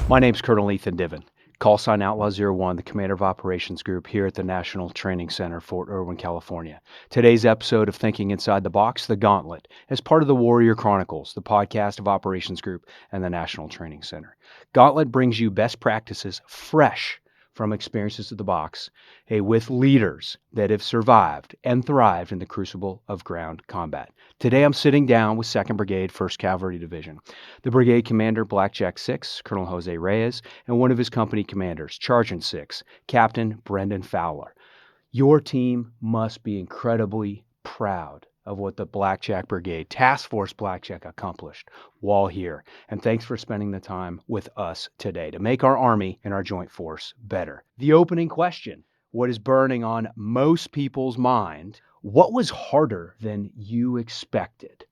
My name's Colonel Ethan Diven, call sign Outlaw 01, the Commander of Operations Group here at the National Training Center, Fort Irwin, California. Today's episode of Thinking Inside the Box, the Gauntlet, is part of the Warrior Chronicles, the podcast of Operations Group and the National Training Center. Gauntlet brings you best practices fresh from experiences of the box, with leaders that have survived and thrived in the crucible of ground combat. Today I'm sitting down with 2nd Brigade, 1st Cavalry Division, the Brigade Commander, Blackjack 6, Colonel Jose Reyes, and one of his company commanders, Sergeant 6, Captain Brendan Fowler. Your team must be incredibly proud of what the Blackjack Brigade, Task Force Blackjack, accomplished while here. And thanks for spending the time with us today to make our Army and our Joint Force better. The opening question, what is burning on most people's mind? What was harder than you expected?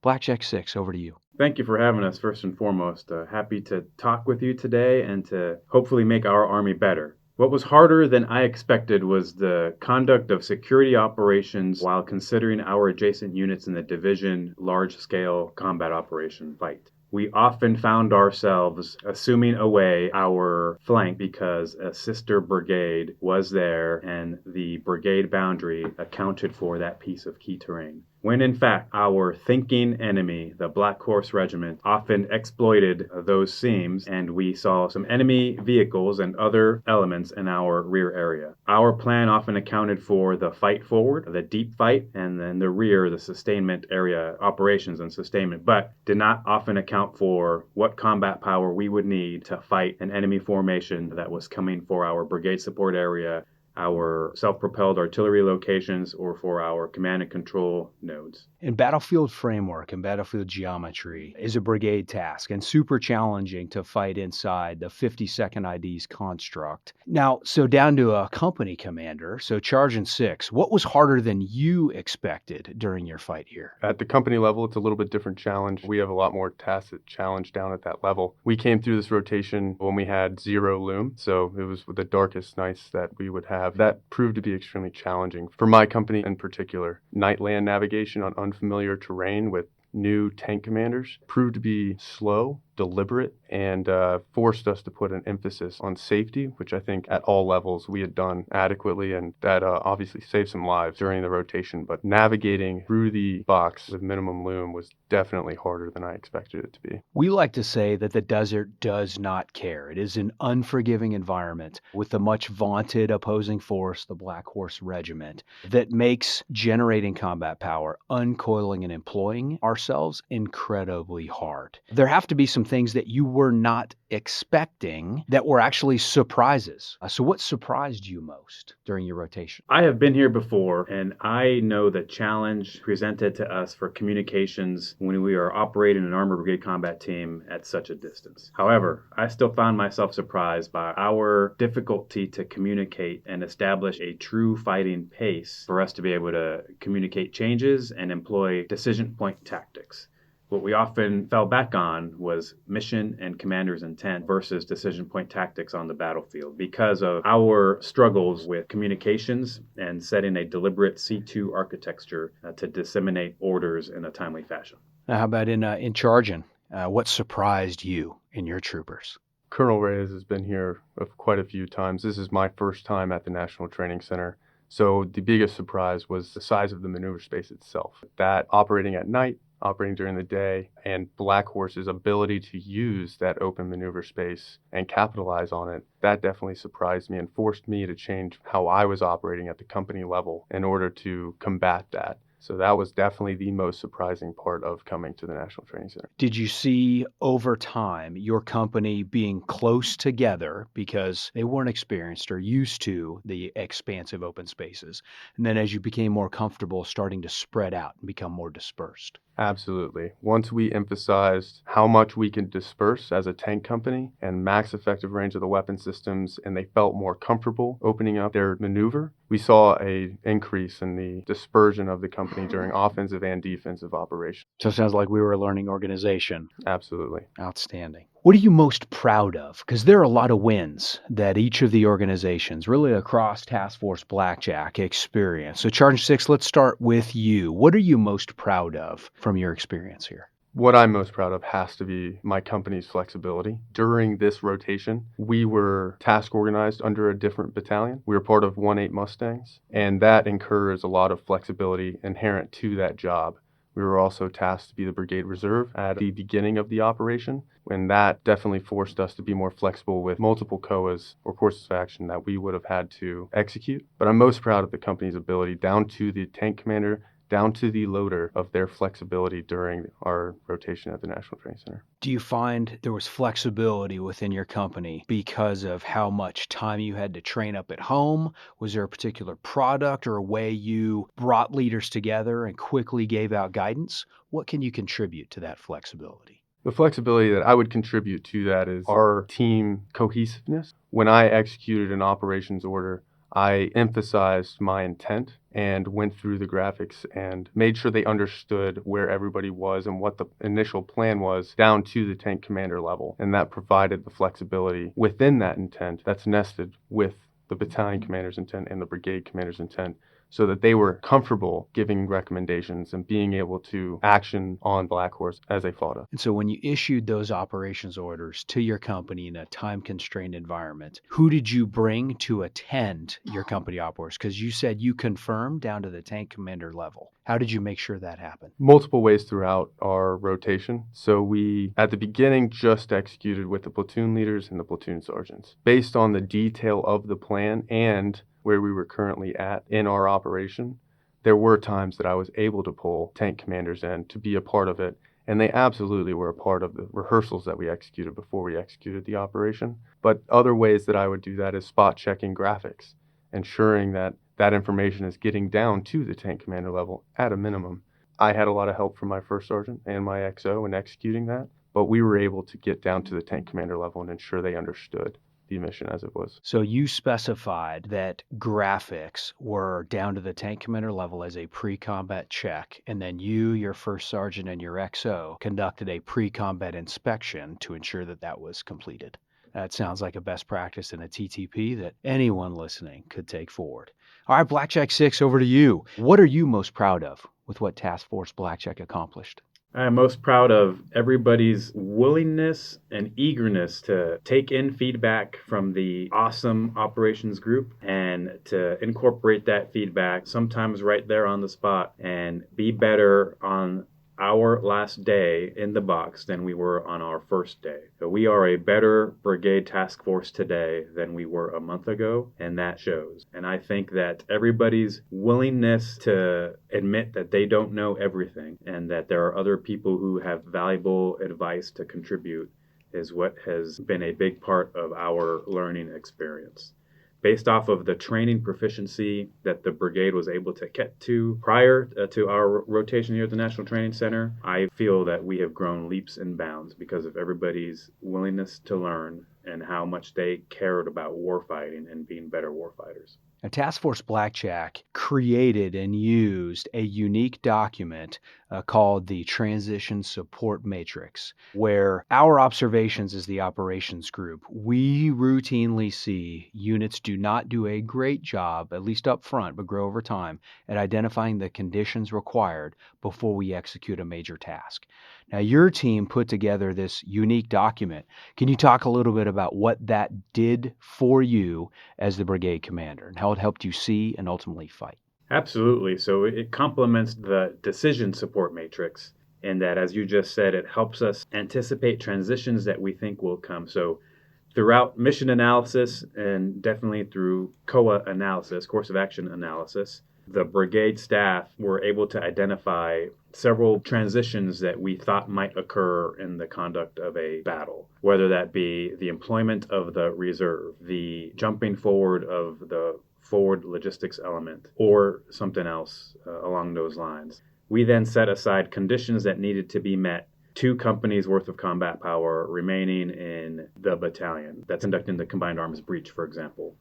Blackjack 6, over to you. Thank you for having us, first and foremost. Happy to talk with you today and to hopefully make our Army better. What was harder than I expected was the conduct of security operations while considering our adjacent units in the division large-scale combat operation fight. We often found ourselves assuming away our flank because a sister brigade was there and the brigade boundary accounted for that piece of key terrain. When in fact, our thinking enemy, the Black Horse Regiment, often exploited those seams, and we saw some enemy vehicles and other elements in our rear area. Our plan often accounted for the fight forward, the deep fight, and then the rear, the sustainment area, operations and sustainment, but did not often account for what combat power we would need to fight an enemy formation that was coming for our brigade support area, our self-propelled artillery locations, or for our command and control nodes. In battlefield framework and battlefield geometry is a brigade task and super challenging to fight inside the 50-second IDs construct. Now, so down to a company commander, so Sergeant 6, what was harder than you expected during your fight here? At the company level, it's a little bit different challenge. We have a lot more tasks that challenge down at that level. We came through this rotation when we had 0 loom, so it was the darkest nights that we would have. That proved to be extremely challenging for my company in particular. Night land navigation on unfamiliar terrain with new tank commanders proved to be slow, deliberate, and forced us to put an emphasis on safety, which I think at all levels we had done adequately, and that obviously saved some lives during the rotation. But navigating through the box with minimum loom was definitely harder than I expected it to be. We like to say that the desert does not care. It is an unforgiving environment with the much vaunted opposing force, the Black Horse Regiment, that makes generating combat power, uncoiling and employing ourselves incredibly hard. There have to be some things that you were not expecting that were actually surprises. So what surprised you most during your rotation? I have been here before, and I know the challenge presented to us for communications when we are operating an Armored Brigade Combat Team at such a distance. However, I still found myself surprised by our difficulty to communicate and establish a true fighting pace for us to be able to communicate changes and employ decision point tactics. What we often fell back on was mission and commander's intent versus decision point tactics on the battlefield because of our struggles with communications and setting a deliberate C2 architecture to disseminate orders in a timely fashion. Now, how about in charging? What surprised you and your troopers? Colonel Reyes has been here quite a few times. This is my first time at the National Training Center. So the biggest surprise was the size of the maneuver space itself. That operating at night, operating during the day, and Black Horse's ability to use that open maneuver space and capitalize on it, that definitely surprised me and forced me to change how I was operating at the company level in order to combat that. So that was definitely the most surprising part of coming to the National Training Center. Did you see over time your company being close together because they weren't experienced or used to the expansive open spaces? And then as you became more comfortable, starting to spread out and become more dispersed? Absolutely. Once we emphasized how much we can disperse as a tank company and max effective range of the weapon systems, and they felt more comfortable opening up their maneuver, we saw an increase in the dispersion of the company during offensive and defensive operations. So it sounds like we were a learning organization. Absolutely. Outstanding. What are you most proud of? Because there are a lot of wins that each of the organizations, really across Task Force Blackjack, experience. So Sergeant 6, let's start with you. What are you most proud of from your experience here? What I'm most proud of has to be my company's flexibility. During this rotation, we were task organized under a different battalion. We were part of 1-8 Mustangs, and that incurs a lot of flexibility inherent to that job. We were also tasked to be the Brigade Reserve at the beginning of the operation, and that definitely forced us to be more flexible with multiple COAs or courses of action that we would have had to execute. But I'm most proud of the company's ability, down to the tank commander, down to the loader, of their flexibility during our rotation at the National Training Center. Do you find there was flexibility within your company because of how much time you had to train up at home? Was there a particular product or a way you brought leaders together and quickly gave out guidance? What can you contribute to that flexibility? The flexibility that I would contribute to that is our team cohesiveness. When I executed an operations order, I emphasized my intent and went through the graphics and made sure they understood where everybody was and what the initial plan was down to the tank commander level. And that provided the flexibility within that intent that's nested with the battalion commander's intent and the brigade commander's intent, so that they were comfortable giving recommendations and being able to action on Black Horse as they fought us. And so when you issued those operations orders to your company in a time-constrained environment, who did you bring to attend your company op orders? Because you said you confirmed down to the tank commander level. How did you make sure that happened? Multiple ways throughout our rotation. So we, at the beginning, just executed with the platoon leaders and the platoon sergeants. Based on the detail of the plan and where we were currently at in our operation, there were times that I was able to pull tank commanders in to be a part of it, and they absolutely were a part of the rehearsals that we executed before we executed the operation. But other ways that I would do that is spot checking graphics, ensuring that that information is getting down to the tank commander level at a minimum. I had a lot of help from my first sergeant and my XO in executing that, but we were able to get down to the tank commander level and ensure they understood the mission as it was. So you specified that graphics were down to the tank commander level as a pre-combat check, and then you, your first sergeant, and your XO conducted a pre-combat inspection to ensure that that was completed. That sounds like a best practice in a TTP that anyone listening could take forward. All right, Blackjack 6, over to you. What are you most proud of with what Task Force Blackjack accomplished? I am most proud of everybody's willingness and eagerness to take in feedback from the awesome operations group and to incorporate that feedback, sometimes right there on the spot, and be better on our last day in the box than we were on our first day. So we are a better brigade task force today than we were a month ago, and that shows. And I think that everybody's willingness to admit that they don't know everything and that there are other people who have valuable advice to contribute is what has been a big part of our learning experience. Based off of the training proficiency that the brigade was able to get to prior to our rotation here at the National Training Center, I feel that we have grown leaps and bounds because of everybody's willingness to learn and how much they cared about warfighting and being better warfighters. Now, Task Force Blackjack created and used a unique document called the Transition Support Matrix, where our observations as the operations group, we routinely see units do not do a great job, at least up front, but grow over time, at identifying the conditions required before we execute a major task. Now, your team put together this unique document. Can you talk a little bit about what that did for you as the brigade commander and how it helped you see and ultimately fight? Absolutely. So it complements the decision support matrix in that, as you just said, it helps us anticipate transitions that we think will come. So throughout mission analysis and definitely through COA analysis, course of action analysis, the brigade staff were able to identify several transitions that we thought might occur in the conduct of a battle, whether that be the employment of the reserve, the jumping forward of the forward logistics element, or something else along those lines. We then set aside conditions that needed to be met, 2 companies worth of combat power remaining in the battalion that's conducting the combined arms breach, for example.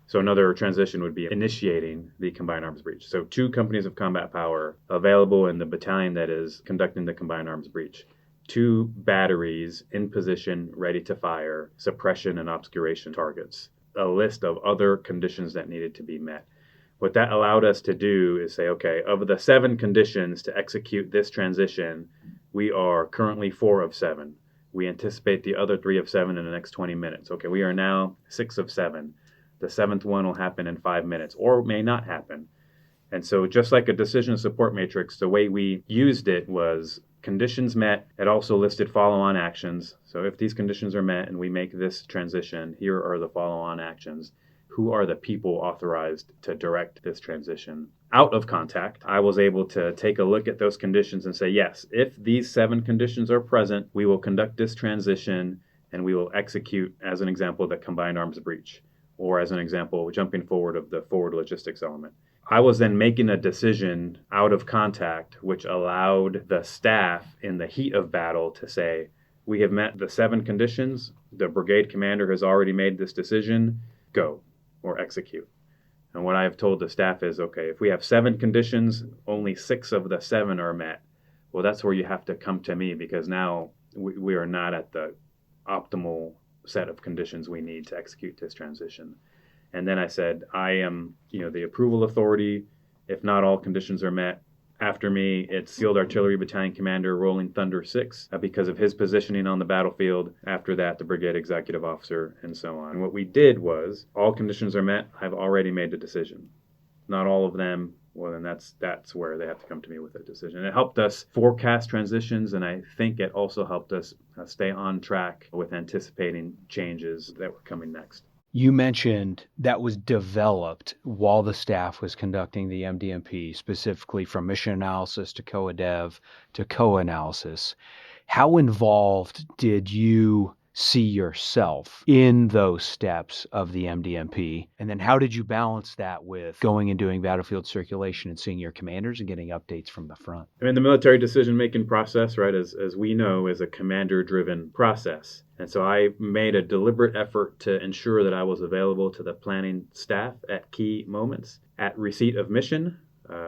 So another transition would be initiating the combined arms breach. So 2 companies of combat power available in the battalion that is conducting the combined arms breach. 2 batteries in position, ready to fire, suppression and obscuration targets. A list of other conditions that needed to be met. What that allowed us to do is say, okay, of the 7 conditions to execute this transition, We are currently 4 of 7. We anticipate the other 3 of 7 in the next 20 minutes. Okay, we are now 6 of 7. The 7th one will happen in 5 minutes or may not happen. And so just like a decision support matrix, the way we used it was conditions met. It also listed follow-on actions. So if these conditions are met and we make this transition, here are the follow-on actions. Who are the people authorized to direct this transition? Out of contact, I was able to take a look at those conditions and say, yes, if these 7 conditions are present, we will conduct this transition and we will execute, as an example, the combined arms breach, or as an example, jumping forward of the forward logistics element. I was then making a decision out of contact, which allowed the staff in the heat of battle to say, we have met the 7 conditions. The brigade commander has already made this decision. Go or execute. And what I have told the staff is, okay, if we have 7 conditions, only 6 of the 7 are met. Well, that's where you have to come to me, because now we are not at the optimal set of conditions we need to execute this transition. And then I said, I am, the approval authority. If not all conditions are met, after me, it's Field Artillery Battalion Commander Rolling Thunder 6 because of his positioning on the battlefield. After that, the Brigade Executive Officer, and so on. And what we did was, all conditions are met. I've already made the decision. Not all of them. Well, then that's where they have to come to me with a decision. It helped us forecast transitions, and I think it also helped us stay on track with anticipating changes that were coming next. You mentioned that was developed while the staff was conducting the MDMP, specifically from mission analysis to COA-Dev to co-analysis. How involved did you see yourself in those steps of the MDMP? And then how did you balance that with going and doing battlefield circulation and seeing your commanders and getting updates from the front? I mean, the military decision-making process, right, as we know, is a commander-driven process. And so I made a deliberate effort to ensure that I was available to the planning staff at key moments. At receipt of mission,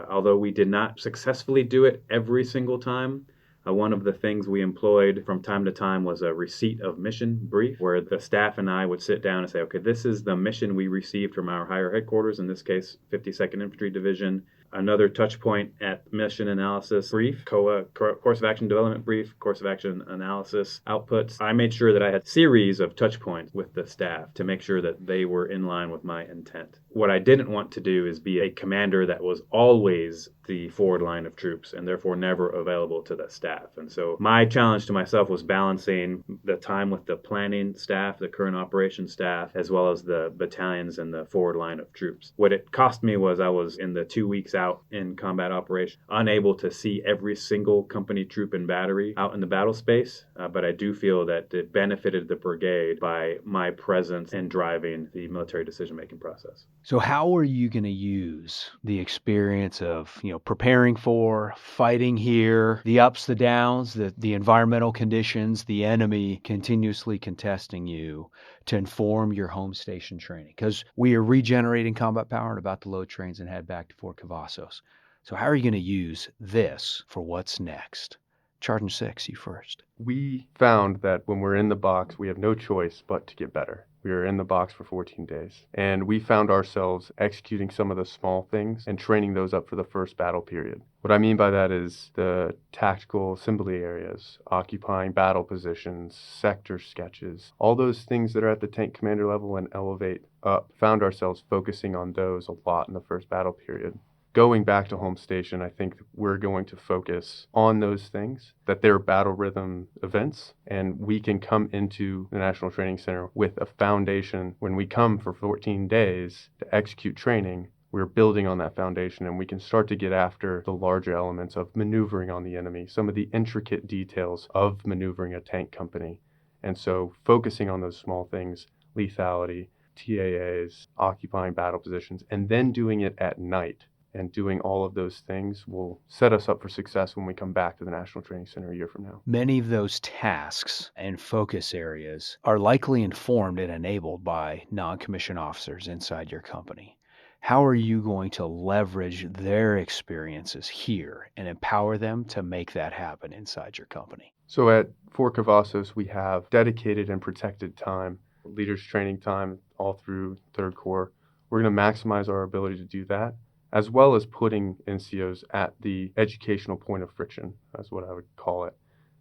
although we did not successfully do it every single time, one of the things we employed from time to time was a receipt of mission brief, where the staff and I would sit down and say, okay, this is the mission we received from our higher headquarters, in this case, 52nd Infantry Division. Another touch point at mission analysis brief, COA, course of action development brief, course of action analysis outputs. I made sure that I had a series of touch points with the staff to make sure that they were in line with my intent. What I didn't want to do is be a commander that was always the forward line of troops and therefore never available to the staff. And so my challenge to myself was balancing the time with the planning staff, the current operations staff, as well as the battalions and the forward line of troops. What it cost me was I was in the 2 weeks out in combat operation, unable to see every single company troop and battery out in the battle space, but I do feel that it benefited the brigade by my presence in driving the military decision-making process. So how are you going to use the experience of, preparing for, fighting here, the ups, the downs, the environmental conditions, the enemy continuously contesting you to inform your home station training? Because we are regenerating combat power and about to load trains and head back to Fort Cavazos. So how are you going to use this for what's next? Sergeant 6, you first. We found that when we're in the box, we have no choice but to get better. We were in the box for 14 days, and we found ourselves executing some of the small things and training those up for the first battle period. What I mean by that is the tactical assembly areas, occupying battle positions, sector sketches, all those things that are at the tank commander level and elevate up. Found ourselves focusing on those a lot in the first battle period. Going back to home station, I think we're going to focus on those things, that they're battle rhythm events, and we can come into the National Training Center with a foundation. When we come for 14 days to execute training, we're building on that foundation, and we can start to get after the larger elements of maneuvering on the enemy, some of the intricate details of maneuvering a tank company. And so focusing on those small things, lethality, TAAs, occupying battle positions, and then doing it at night. And doing all of those things will set us up for success when we come back to the National Training Center a year from now. Many of those tasks and focus areas are likely informed and enabled by non-commissioned officers inside your company. How are you going to leverage their experiences here and empower them to make that happen inside your company? So at Fort Cavazos, we have dedicated and protected time, leaders training time all through 3rd Corps. We're going to maximize our ability to do that, as well as putting NCOs at the educational point of friction, that's what I would call it.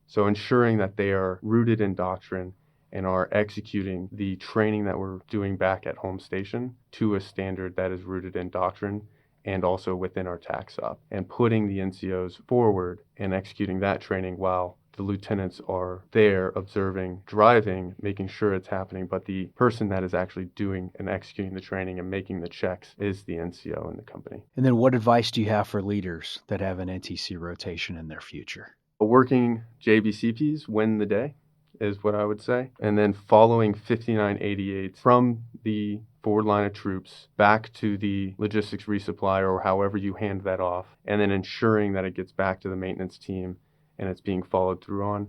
So ensuring that they are rooted in doctrine and are executing the training that we're doing back at home station to a standard that is rooted in doctrine and also within our tax op, and putting the NCOs forward and executing that training while the lieutenants are there observing, driving, making sure it's happening, but the person that is actually doing and executing the training and making the checks is the NCO in the company. And then what advice do you have for leaders that have an NTC rotation in their future? Working JBCPs win the day is what I would say. And then following 5988 from the forward line of troops back to the logistics resupplier or however you hand that off, and then ensuring that it gets back to the maintenance team and it's being followed through on,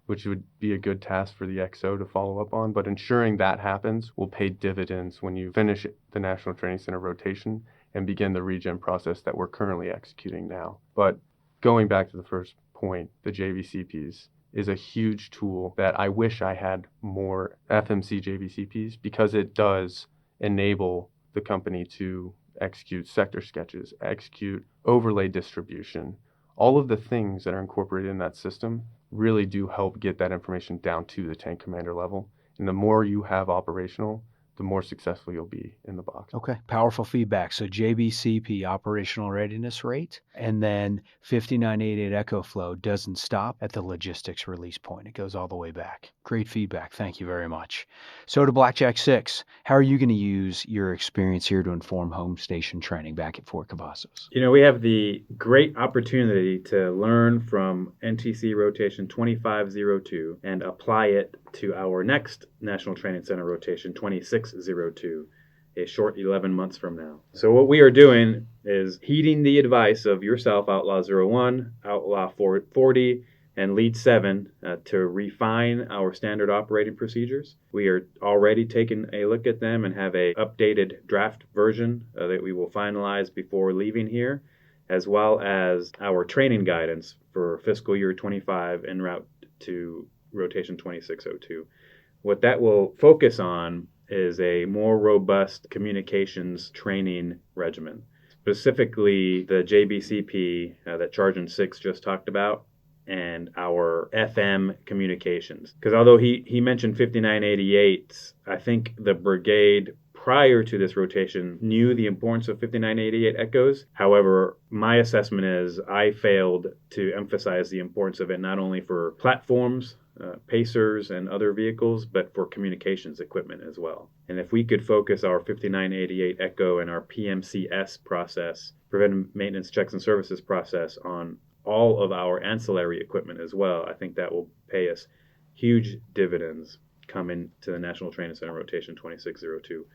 which would be a good task for the XO to follow up on. But ensuring that happens will pay dividends when you finish the National Training Center rotation and begin the regen process that we're currently executing now. But going back to the first point, the JVCPs is a huge tool that I wish I had more FMC JVCPs, because it does enable the company to execute sector sketches, execute overlay distribution. All of the things that are incorporated in that system really do help get that information down to the tank commander level. And the more you have operational, the more successful you'll be in the box. Okay, powerful feedback. So JBCP operational readiness rate, and then 5988 Echo Flow doesn't stop at the logistics release point. It goes all the way back. Great feedback. Thank you very much. So to Blackjack 6, how are you going to use your experience here to inform home station training back at Fort Cavazos? We have the great opportunity to learn from NTC Rotation 2502 and apply it to our next National Training Center Rotation 2602, a short 11 months from now. So what we are doing is heeding the advice of yourself, Outlaw 01, Outlaw 440, and Lead 7 to refine our standard operating procedures. We are already taking a look at them and have a updated draft version that we will finalize before leaving here, as well as our training guidance for fiscal year 25 en route to rotation 2602. What that will focus on is a more robust communications training regimen, specifically the JBCP that Sergeant 6 just talked about, and our FM communications. Because although he mentioned 5988, I think the brigade prior to this rotation knew the importance of 5988 echoes. However, my assessment is I failed to emphasize the importance of it not only for platforms, pacers, and other vehicles, but for communications equipment as well. And if we could focus our 5988 echo and our PMCS process, preventive maintenance checks and services process, on all of our ancillary equipment as well, I think that will pay us huge dividends coming to the National Training Center Rotation 2602.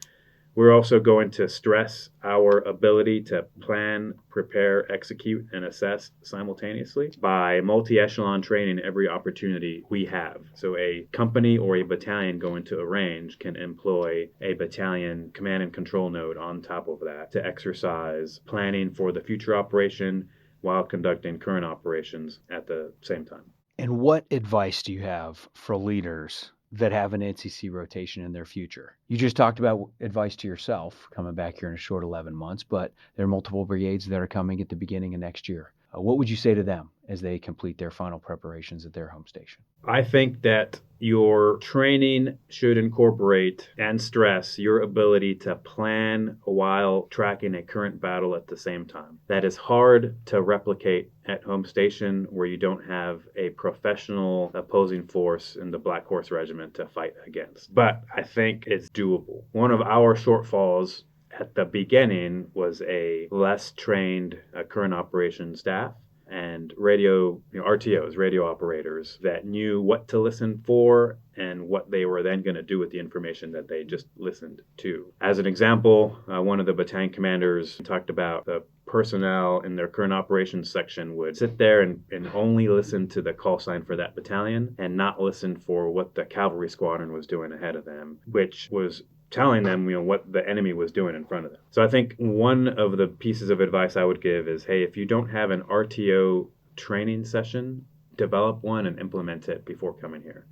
We're also going to stress our ability to plan, prepare, execute, and assess simultaneously by multi-echelon training every opportunity we have. So a company or a battalion going to a range can employ a battalion command and control node on top of that to exercise planning for the future operation while conducting current operations at the same time. And what advice do you have for leaders that have an NCC rotation in their future? You just talked about advice to yourself coming back here in a short 11 months, but there are multiple brigades that are coming at the beginning of next year. What would you say to them as they complete their final preparations at their home station? I think that your training should incorporate and stress your ability to plan while tracking a current battle at the same time. That is hard to replicate at home station where you don't have a professional opposing force in the Black Horse Regiment to fight against. But I think it's doable. One of our shortfalls at the beginning was a less trained current operations staff and RTOs, radio operators, that knew what to listen for and what they were then going to do with the information that they just listened to. As an example, one of the battalion commanders talked about the personnel in their current operations section would sit there and only listen to the call sign for that battalion and not listen for what the cavalry squadron was doing ahead of them, which was telling them what the enemy was doing in front of them. So I think one of the pieces of advice I would give is, hey, if you don't have an RTO training session, develop one and implement it before coming here.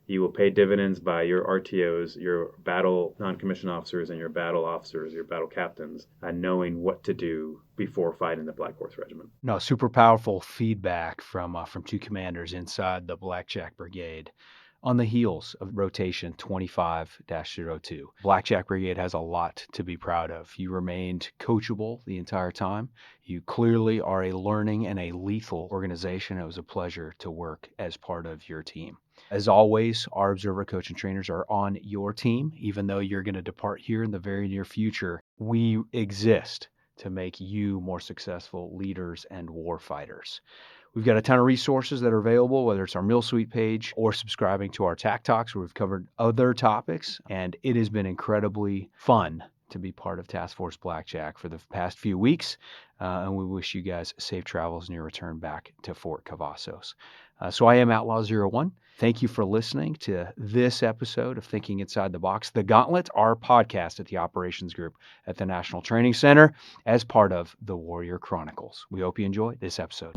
You will pay dividends by your RTOs, your battle non-commissioned officers, and your battle officers, your battle captains, knowing what to do before fighting the Black Horse Regiment. No, super powerful feedback from 2 commanders inside the Blackjack Brigade. On the heels of rotation 25-02, Blackjack Brigade has a lot to be proud of. You remained coachable the entire time. You clearly are a learning and a lethal organization. It was a pleasure to work as part of your team. As always, our observer coach and trainers are on your team. Even though you're going to depart here in the very near future, we exist to make you more successful leaders and war fighters. We've got a ton of resources that are available, whether it's our Mill Suite page or subscribing to our TAC Talks, where we've covered other topics. And it has been incredibly fun to be part of Task Force Blackjack for the past few weeks. And we wish you guys safe travels in your return back to Fort Cavazos. So I am Outlaw 01. Thank you for listening to this episode of Thinking Inside the Box, The Gauntlet, our podcast at the Operations Group at the National Training Center as part of the Warrior Chronicles. We hope you enjoy this episode.